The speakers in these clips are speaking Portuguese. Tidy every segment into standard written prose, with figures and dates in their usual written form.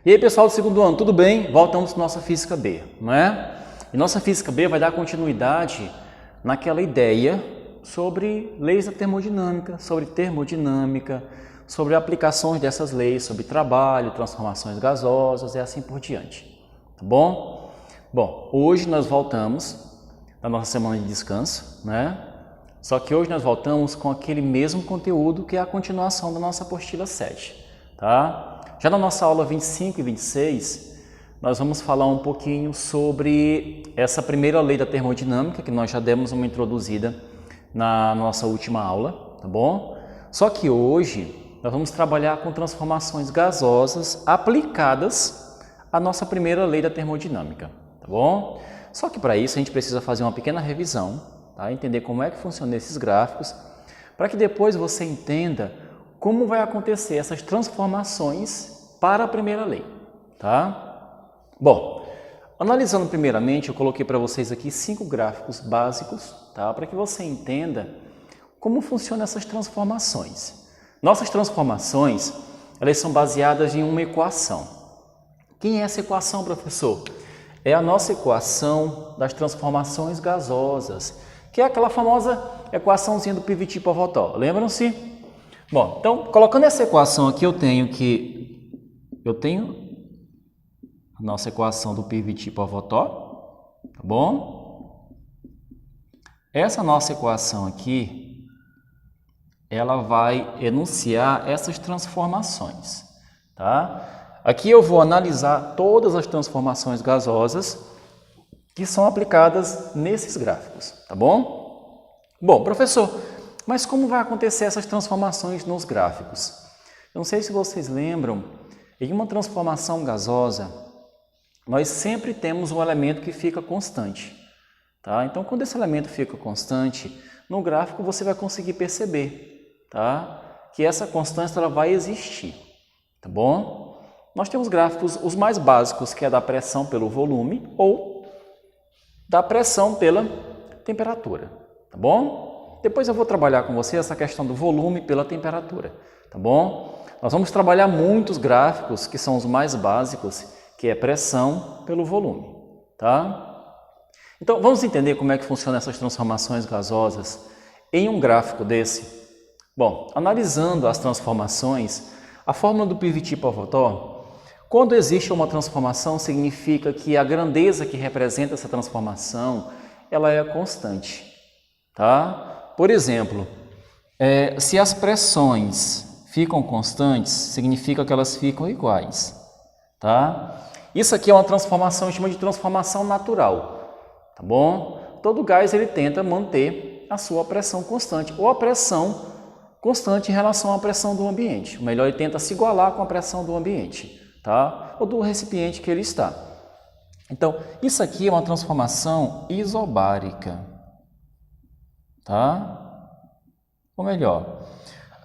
E aí, pessoal do segundo ano, tudo bem? Voltamos para nossa Física B, não é? E nossa Física B vai dar continuidade naquela ideia sobre leis da termodinâmica, sobre aplicações dessas leis, sobre trabalho, transformações gasosas e assim por diante, tá bom? Bom, hoje nós voltamos da nossa semana de descanso, né? Só que hoje nós voltamos com aquele mesmo conteúdo que é a continuação da nossa apostila 7, tá? Já na nossa aula 25 e 26, nós vamos falar um pouquinho sobre essa primeira lei da termodinâmica, que nós já demos uma introduzida na nossa última aula, tá bom? Só que hoje nós vamos trabalhar com transformações gasosas aplicadas à nossa primeira lei da termodinâmica, tá bom? Só que para isso a gente precisa fazer uma pequena revisão, tá? Entender como é que funcionam esses gráficos, para que depois você entenda como vai acontecer essas transformações para a primeira lei, tá? Bom, analisando primeiramente, eu coloquei para vocês aqui 5 gráficos básicos, tá? Para que você entenda como funcionam essas transformações. Nossas transformações, elas são baseadas em uma equação. Quem é essa equação, professor? É a nossa equação das transformações gasosas, que é aquela famosa equaçãozinha do Pivot-Pivotó. Lembram-se? Bom, então, colocando essa equação aqui, eu tenho a nossa equação do Pivot-Pivotó, tá bom? Essa nossa equação aqui, ela vai enunciar essas transformações, tá? Aqui eu vou analisar todas as transformações gasosas que são aplicadas nesses gráficos, tá bom? Bom, professor, mas como vai acontecer essas transformações nos gráficos? Eu não sei se vocês lembram, em uma transformação gasosa, nós sempre temos um elemento que fica constante, tá? Então, quando esse elemento fica constante, no gráfico você vai conseguir perceber, tá? Que essa constância ela vai existir, tá bom? Nós temos gráficos, os mais básicos, que é da pressão pelo volume ou da pressão pela temperatura, tá bom? Depois eu vou trabalhar com você essa questão do volume pela temperatura, tá bom? Nós vamos trabalhar muitos gráficos que são os mais básicos, que é pressão pelo volume, tá? Então, vamos entender como é que funcionam essas transformações gasosas em um gráfico desse? Bom, analisando as transformações, a fórmula do Pivot-Pivotó, quando existe uma transformação, significa que a grandeza que representa essa transformação, ela é constante, tá? Por exemplo, se as pressões ficam constantes, significa que elas ficam iguais, tá? Isso aqui é uma transformação, a gente chama de transformação natural, tá bom? Todo gás ele tenta manter a sua pressão constante, ou a pressão constante em relação à pressão do ambiente. O melhor, ele tenta se igualar com a pressão do ambiente, tá? Ou do recipiente que ele está. Então, isso aqui é uma transformação isobárica, tá? Ou melhor,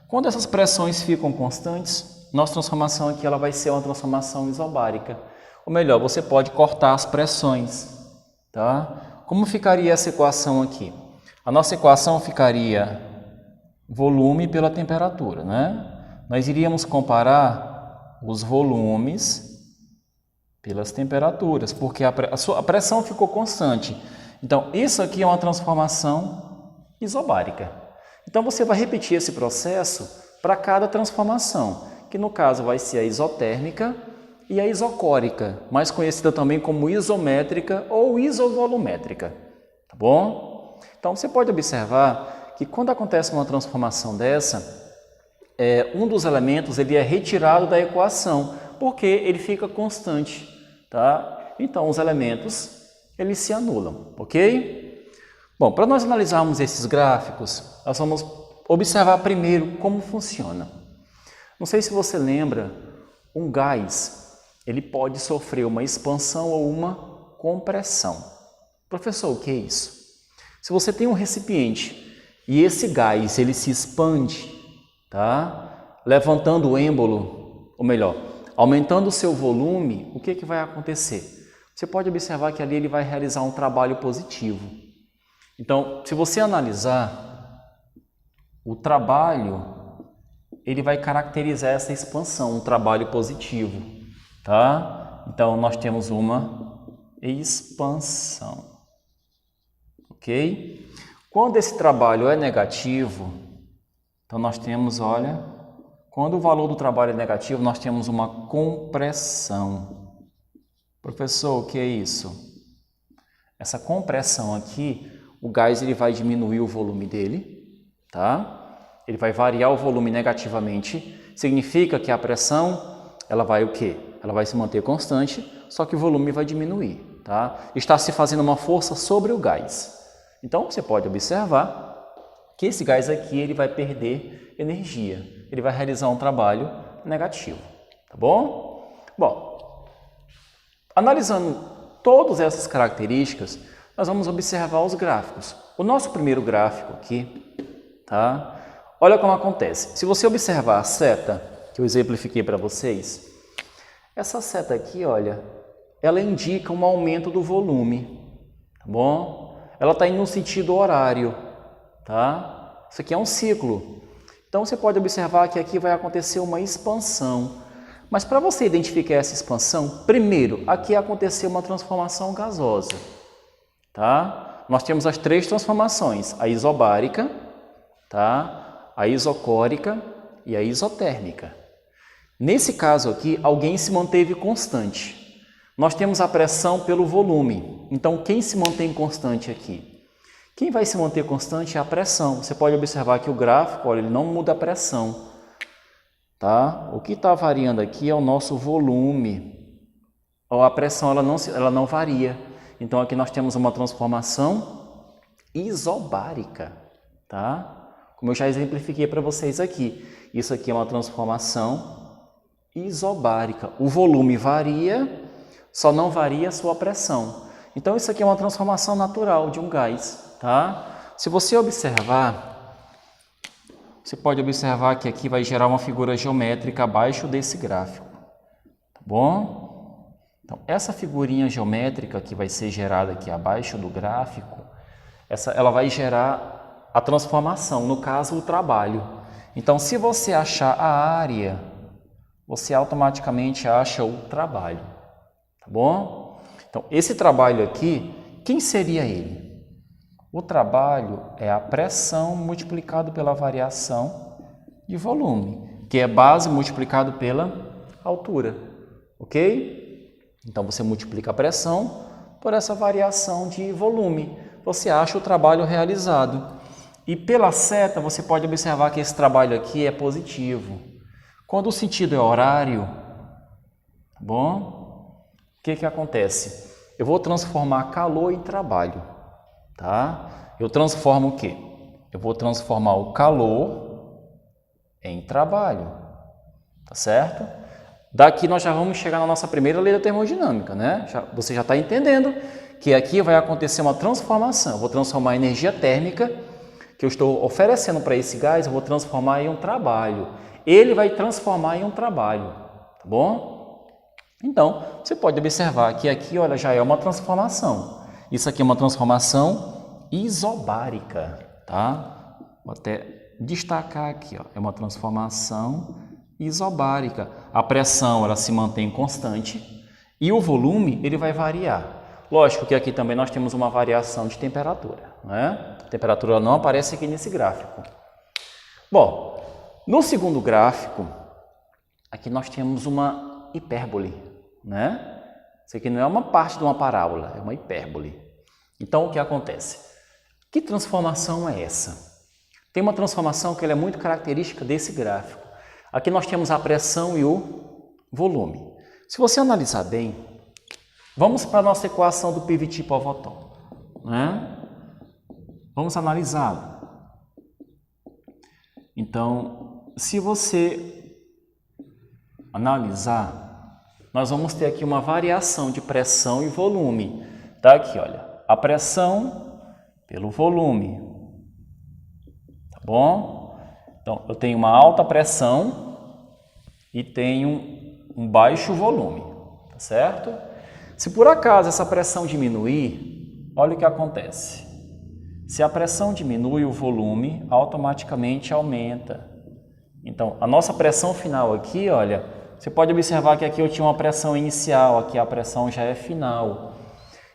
quando essas pressões ficam constantes, nossa transformação aqui ela vai ser uma transformação isobárica. Ou melhor, você pode cortar as pressões, tá? Como ficaria essa equação aqui? A nossa equação ficaria volume pela temperatura, né? Nós iríamos comparar os volumes pelas temperaturas, porque a pressão ficou constante. Então, isso aqui é uma transformação isobárica. Então, você vai repetir esse processo para cada transformação, que no caso vai ser a isotérmica e a isocórica, mais conhecida também como isométrica ou isovolumétrica, tá bom? Então, você pode observar que quando acontece uma transformação dessa, um dos elementos ele é retirado da equação, porque ele fica constante, tá? Então, os elementos eles se anulam, ok? Bom, para nós analisarmos esses gráficos, nós vamos observar primeiro como funciona. Não sei se você lembra, um gás, ele pode sofrer uma expansão ou uma compressão. Professor, o que é isso? Se você tem um recipiente e esse gás ele se expande, tá? Levantando o êmbolo, ou melhor, aumentando o seu volume, o que vai acontecer? Você pode observar que ali ele vai realizar um trabalho positivo. Então, se você analisar, o trabalho, ele vai caracterizar essa expansão, um trabalho positivo, tá? Então, nós temos uma expansão, ok? Quando esse trabalho é negativo, então nós temos, olha, quando o valor do trabalho é negativo, nós temos uma compressão. Professor, o que é isso? Essa compressão aqui, o gás ele vai diminuir o volume dele, tá? Ele vai variar o volume negativamente, significa que a pressão, ela vai o quê? Ela vai se manter constante, só que o volume vai diminuir, tá? Está se fazendo uma força sobre o gás. Então, você pode observar que esse gás aqui, ele vai perder energia, ele vai realizar um trabalho negativo, tá bom? Bom, analisando todas essas características, nós vamos observar os gráficos. O nosso primeiro gráfico aqui, tá? Olha como acontece. Se você observar a seta, que eu exemplifiquei para vocês, essa seta aqui, olha, ela indica um aumento do volume, tá bom? Ela está indo no sentido horário, tá? Isso aqui é um ciclo. Então, você pode observar que aqui vai acontecer uma expansão. Mas para você identificar essa expansão, primeiro, aqui aconteceu uma transformação gasosa, tá? Nós temos as três transformações, a isobárica, tá? A isocórica e a isotérmica. Nesse caso aqui, alguém se manteve constante. Nós temos a pressão pelo volume. Então, quem se mantém constante aqui? Quem vai se manter constante é a pressão. Você pode observar que o gráfico, olha, ele não muda a pressão. Tá? O que está variando aqui é o nosso volume. A pressão ela não varia. Então, aqui nós temos uma transformação isobárica. Tá? Como eu já exemplifiquei para vocês aqui. Isso aqui é uma transformação isobárica. O volume varia, só não varia a sua pressão. Então, isso aqui é uma transformação natural de um gás. Tá? Se você observar, você pode observar que aqui vai gerar uma figura geométrica abaixo desse gráfico, tá bom? Então, essa figurinha geométrica que vai ser gerada aqui abaixo do gráfico, ela vai gerar a transformação, no caso, o trabalho. Então, se você achar a área, você automaticamente acha o trabalho, tá bom? Então, esse trabalho aqui, quem seria ele? O trabalho é a pressão multiplicado pela variação de volume, que é base multiplicado pela altura, ok? Então, você multiplica a pressão por essa variação de volume. Você acha o trabalho realizado. E pela seta, você pode observar que esse trabalho aqui é positivo. Quando o sentido é horário, tá bom? O que acontece? Eu vou transformar calor em trabalho. Tá? Eu transformo o quê? Eu vou transformar o calor em trabalho, tá certo? Daqui nós já vamos chegar na nossa primeira lei da termodinâmica, né? Você já está entendendo que aqui vai acontecer uma transformação. Eu vou transformar a energia térmica que eu estou oferecendo para esse gás, eu vou transformar em um trabalho. Ele vai transformar em um trabalho, tá bom? Então, você pode observar que aqui, olha, já é uma transformação. Isso aqui é uma transformação isobárica, tá? Vou até destacar aqui, ó. É uma transformação isobárica. A pressão, ela se mantém constante e o volume, ele vai variar. Lógico que aqui também nós temos uma variação de temperatura, né? A temperatura não aparece aqui nesse gráfico. Bom, no segundo gráfico, aqui nós temos uma hipérbole, né? Isso aqui não é uma parte de uma parábola, é uma hipérbole. Então, o que acontece? Que transformação é essa? Tem uma transformação que ela é muito característica desse gráfico. Aqui nós temos a pressão e o volume. Se você analisar bem, vamos para a nossa equação do PVT por Voton, né? Vamos analisá-la. Então, se você analisar, nós vamos ter aqui uma variação de pressão e volume. Tá aqui, olha, a pressão pelo volume, tá bom? Então, eu tenho uma alta pressão e tenho um baixo volume, tá certo? Se por acaso essa pressão diminuir, olha o que acontece. Se a pressão diminui, o volume automaticamente aumenta. Então, a nossa pressão final aqui, olha, você pode observar que aqui eu tinha uma pressão inicial, aqui a pressão já é final.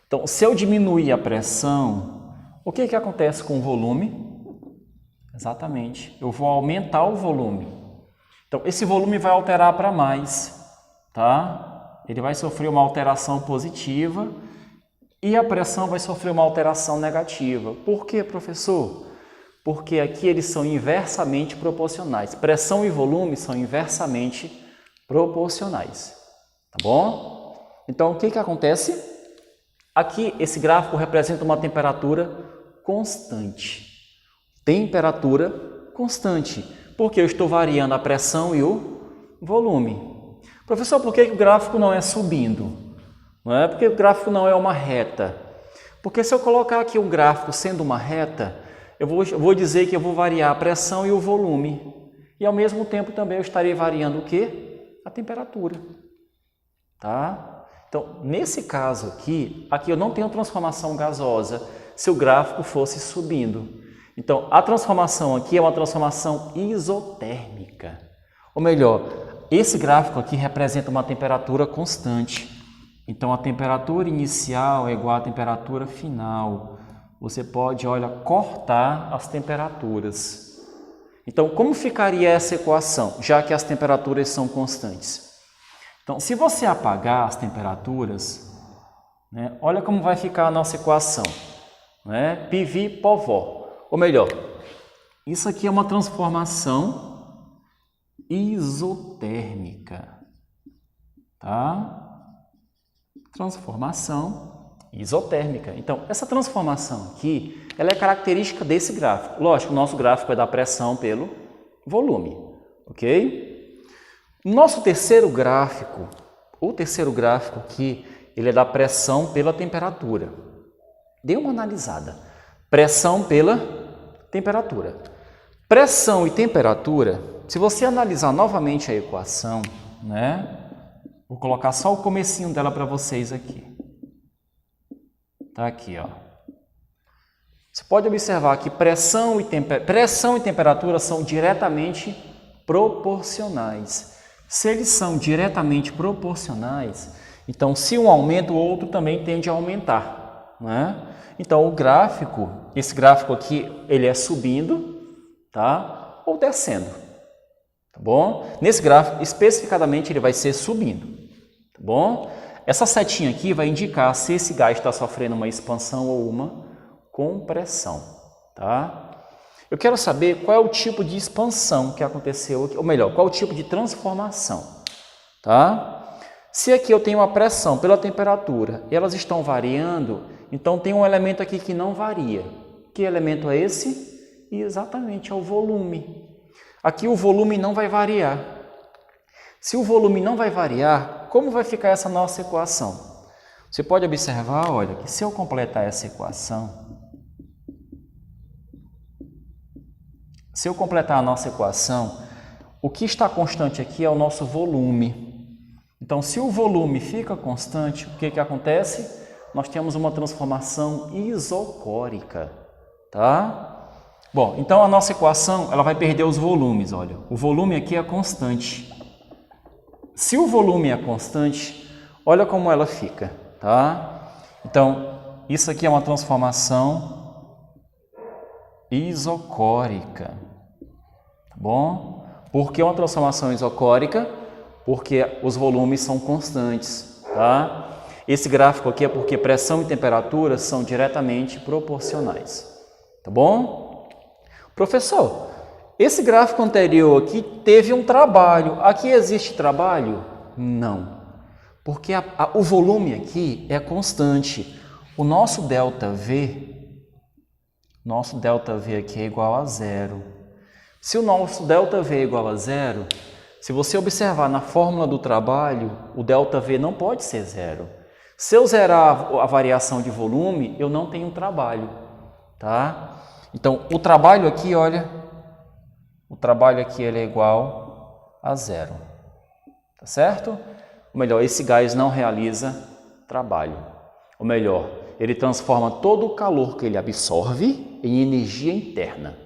Então, se eu diminuir a pressão, o que acontece com o volume? Exatamente, eu vou aumentar o volume. Então, esse volume vai alterar para mais, tá? Ele vai sofrer uma alteração positiva e a pressão vai sofrer uma alteração negativa. Por quê, professor? Porque aqui eles são inversamente proporcionais. Pressão e volume são inversamente proporcionais, tá bom? Então, o que acontece? Aqui, esse gráfico representa uma temperatura constante. Temperatura constante, porque eu estou variando a pressão e o volume. Professor, por que o gráfico não é subindo? Não é porque o gráfico não é uma reta. Porque se eu colocar aqui um gráfico sendo uma reta, eu vou dizer que eu vou variar a pressão e o volume. E ao mesmo tempo também eu estarei variando o quê? A temperatura. Tá? Então, nesse caso aqui eu não tenho transformação gasosa se o gráfico fosse subindo. Então, a transformação aqui é uma transformação isotérmica. Ou melhor, esse gráfico aqui representa uma temperatura constante. Então, a temperatura inicial é igual à temperatura final. Você pode, olha, cortar as temperaturas. Então, como ficaria essa equação, já que as temperaturas são constantes? Então, se você apagar as temperaturas, né, olha como vai ficar a nossa equação. Né? PV POV. Ou melhor, isso aqui é uma transformação isotérmica, tá? Transformação isotérmica. Então, essa transformação aqui, ela é característica desse gráfico. Lógico, o nosso gráfico é da pressão pelo volume, ok? Nosso terceiro gráfico, o terceiro gráfico aqui, ele é da pressão pela temperatura. Dê uma analisada. Pressão pela temperatura. Pressão e temperatura, se você analisar novamente a equação, né? Vou colocar só o comecinho dela para vocês aqui. Tá aqui, ó. Você pode observar que pressão e temperatura são diretamente proporcionais. Se eles são diretamente proporcionais, então se um aumenta, o outro também tende a aumentar, né? Então, o gráfico, esse gráfico aqui, ele é subindo, tá? Ou descendo, tá bom? Nesse gráfico, especificadamente, ele vai ser subindo, tá bom? Essa setinha aqui vai indicar se esse gás está sofrendo uma expansão ou uma compressão, tá? Eu quero saber qual é o tipo de expansão que aconteceu aqui, ou melhor, qual é o tipo de transformação, tá? Se aqui eu tenho uma pressão pela temperatura e elas estão variando, então tem um elemento aqui que não varia. Que elemento é esse? Exatamente, é o volume. Aqui o volume não vai variar. Se o volume não vai variar, como vai ficar essa nossa equação? Você pode observar, olha, que se eu completar essa equação, se eu completar a nossa equação, o que está constante aqui é o nosso volume. Então, se o volume fica constante, o que acontece? Nós temos uma transformação isocórica, tá? Bom, então a nossa equação, ela vai perder os volumes, olha. O volume aqui é constante. Se o volume é constante, olha como ela fica, tá? Então, isso aqui é uma transformação isocórica, tá bom? Por que uma transformação isocórica? Porque os volumes são constantes, tá? Esse gráfico aqui é porque pressão e temperatura são diretamente proporcionais, tá bom? Professor, esse gráfico anterior aqui teve um trabalho. Aqui existe trabalho? Não, porque o volume aqui é constante. O nosso ΔV aqui é igual a zero. Se o nosso ΔV é igual a zero, se você observar na fórmula do trabalho, o ΔV não pode ser zero. Se eu zerar a variação de volume, eu não tenho trabalho, tá? Então, o trabalho aqui, olha, o trabalho aqui ele é igual a zero, tá certo? Ou melhor, esse gás não realiza trabalho. Ou melhor, ele transforma todo o calor que ele absorve em energia interna.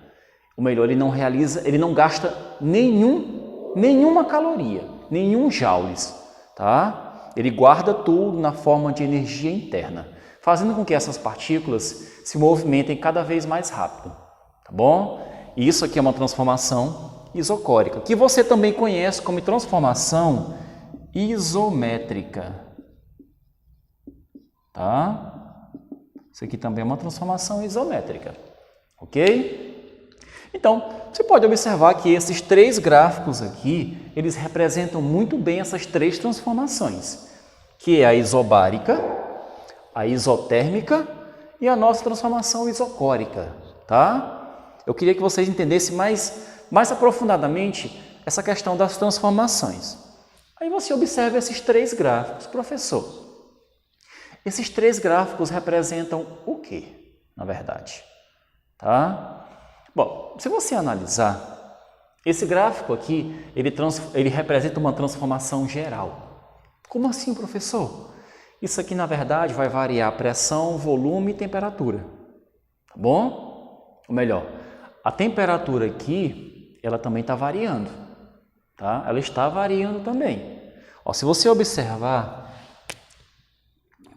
Ou melhor, ele não gasta nenhuma caloria. nenhum joules, tá? Ele guarda tudo na forma de energia interna, fazendo com que essas partículas se movimentem cada vez mais rápido, tá bom? E isso aqui é uma transformação isocórica, que você também conhece como transformação isométrica, tá? Isso aqui também é uma transformação isométrica, ok? Então, você pode observar que esses três gráficos aqui, eles representam muito bem essas três transformações, que é a isobárica, a isotérmica e a nossa transformação isocórica, tá? Eu queria que vocês entendessem mais aprofundadamente essa questão das transformações. Aí você observa esses três gráficos, professor. Esses três gráficos representam o quê, na verdade? Tá? Bom, se você analisar, esse gráfico aqui, ele representa uma transformação geral. Como assim, professor? Isso aqui, na verdade, vai variar pressão, volume e temperatura. Tá bom? Ou melhor, a temperatura aqui, ela também está variando. Tá? Ela está variando também. Ó, se você observar,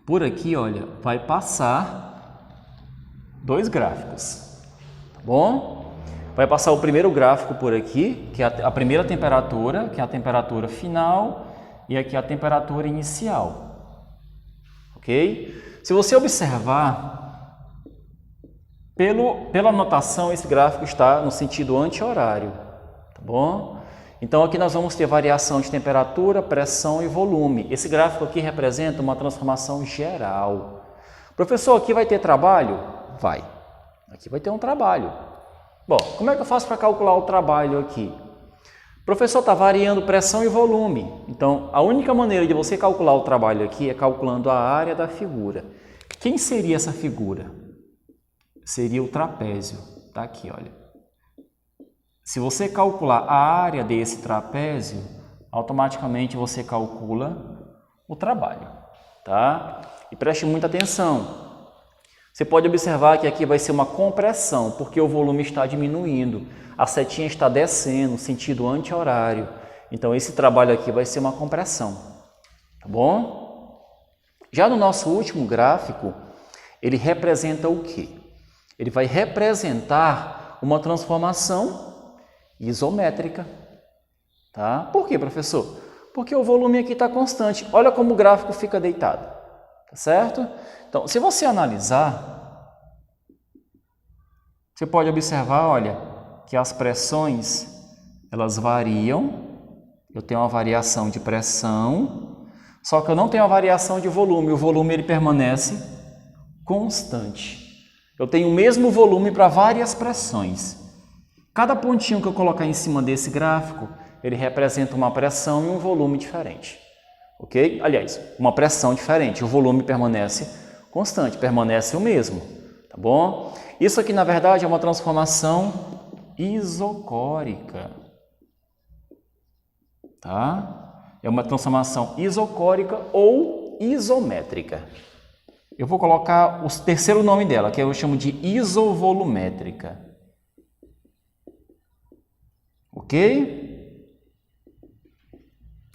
por aqui, olha, vai passar dois gráficos. Tá bom? Vai passar o primeiro gráfico por aqui, que é a primeira temperatura, que é a temperatura final, e aqui a temperatura inicial. Ok? Se você observar, pela notação, esse gráfico está no sentido anti-horário. Tá bom? Então, aqui nós vamos ter variação de temperatura, pressão e volume. Esse gráfico aqui representa uma transformação geral. Professor, aqui vai ter trabalho? Vai. Aqui vai ter um trabalho. Bom, como é que eu faço para calcular o trabalho aqui? Professor, está variando pressão e volume. Então, a única maneira de você calcular o trabalho aqui é calculando a área da figura. Quem seria essa figura? Seria o trapézio. Está aqui, olha. Se você calcular a área desse trapézio, automaticamente você calcula o trabalho, tá? E preste muita atenção. Você pode observar que aqui vai ser uma compressão, porque o volume está diminuindo, a setinha está descendo, sentido anti-horário. Então, esse trabalho aqui vai ser uma compressão, tá bom? Já no nosso último gráfico, ele representa o quê? Ele vai representar uma transformação isométrica, tá? Por quê, professor? Porque o volume aqui está constante. Olha como o gráfico fica deitado, tá certo? Então, se você analisar, você pode observar, olha, que as pressões, elas variam. Eu tenho uma variação de pressão, só que eu não tenho a variação de volume. O volume, ele permanece constante. Eu tenho o mesmo volume para várias pressões. Cada pontinho que eu colocar em cima desse gráfico, ele representa uma pressão e um volume diferente, ok? Aliás, uma pressão diferente, o volume permanece constante, permanece o mesmo, tá bom? Isso aqui, na verdade, é uma transformação isocórica, tá? É uma transformação isocórica ou isométrica. Eu vou colocar o terceiro nome dela, que eu chamo de isovolumétrica. Ok?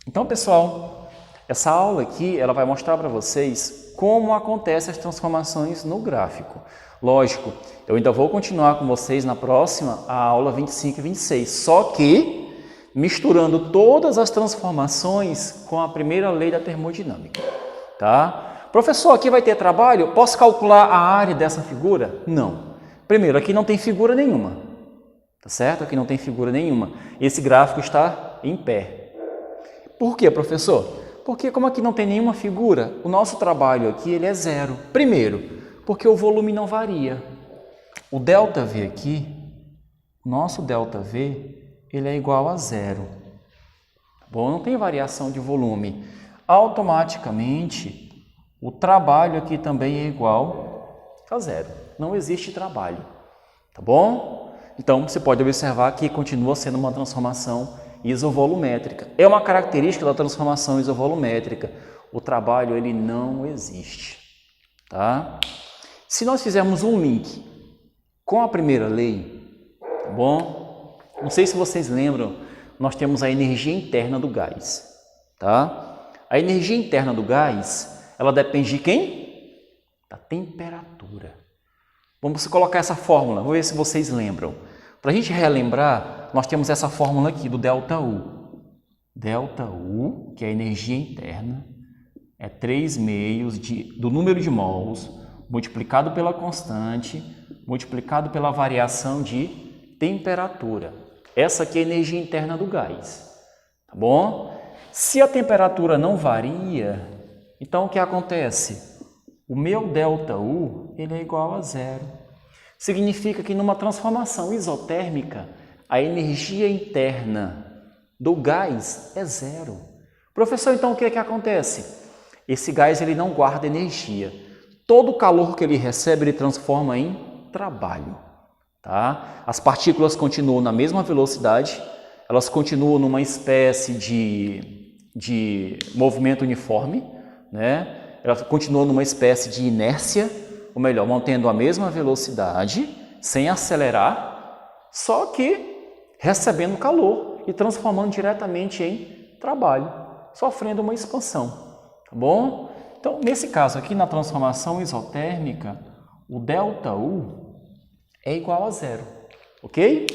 Então, pessoal, essa aula aqui ela vai mostrar para vocês como acontecem as transformações no gráfico. Lógico, eu ainda vou continuar com vocês na próxima, a aula 25 e 26, só que misturando todas as transformações com a primeira lei da termodinâmica, tá? Professor, aqui vai ter trabalho? Posso calcular a área dessa figura? Não. Primeiro, aqui não tem figura nenhuma. Tá certo? Aqui não tem figura nenhuma. Esse gráfico está em pé. Por quê, professor? Porque como aqui não tem nenhuma figura, o nosso trabalho aqui ele é zero. Primeiro, porque o volume não varia. O ΔV aqui, nosso ΔV, ele é igual a zero. Bom, não tem variação de volume. Automaticamente, o trabalho aqui também é igual a zero. Não existe trabalho. Tá bom? Então, você pode observar que continua sendo uma transformação isovolumétrica. É uma característica da transformação isovolumétrica. O trabalho, ele não existe. Tá? Se nós fizermos um link com a primeira lei, tá bom? Não sei se vocês lembram, nós temos a energia interna do gás, tá? A energia interna do gás, ela depende de quem? Da temperatura. Vamos colocar essa fórmula, vou ver se vocês lembram. Para a gente relembrar, nós temos essa fórmula aqui do ΔU. ΔU, que é a energia interna, é 3/2 do número de mols multiplicado pela constante, multiplicado pela variação de temperatura. Essa aqui é a energia interna do gás, tá bom? Se a temperatura não varia, então o que acontece? O meu ΔU, ele é igual a zero. Significa que numa transformação isotérmica, a energia interna do gás é zero. Professor, então o que acontece? Esse gás ele não guarda energia. Todo o calor que ele recebe, ele transforma em trabalho. Tá? As partículas continuam na mesma velocidade, elas continuam numa espécie de movimento uniforme, né? Elas continuam numa espécie de inércia, ou melhor, mantendo a mesma velocidade, sem acelerar, só que recebendo calor e transformando diretamente em trabalho, sofrendo uma expansão, tá bom? Então, nesse caso aqui, na transformação isotérmica, o ΔU é igual a zero, ok?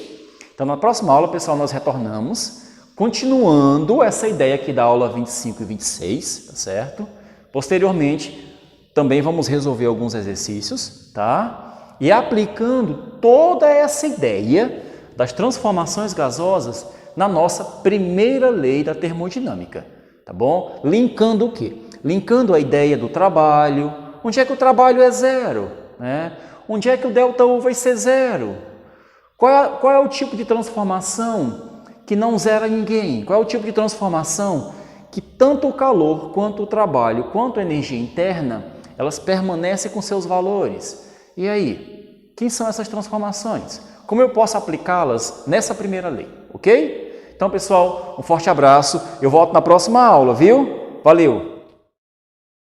Então, na próxima aula, pessoal, nós retornamos, continuando essa ideia aqui da aula 25 e 26, tá certo? Posteriormente, também vamos resolver alguns exercícios, tá? E aplicando toda essa ideia das transformações gasosas na nossa primeira lei da termodinâmica, tá bom? Linkando o quê? Linkando a ideia do trabalho. Onde é que o trabalho é zero, né? Onde é que o ΔU vai ser zero? Qual é o tipo de transformação que não zera ninguém? Qual é o tipo de transformação que tanto o calor, quanto o trabalho, quanto a energia interna, elas permanecem com seus valores? E aí, quem são essas transformações? Como eu posso aplicá-las nessa primeira lei, ok? Então, pessoal, um forte abraço. Eu volto na próxima aula, viu? Valeu!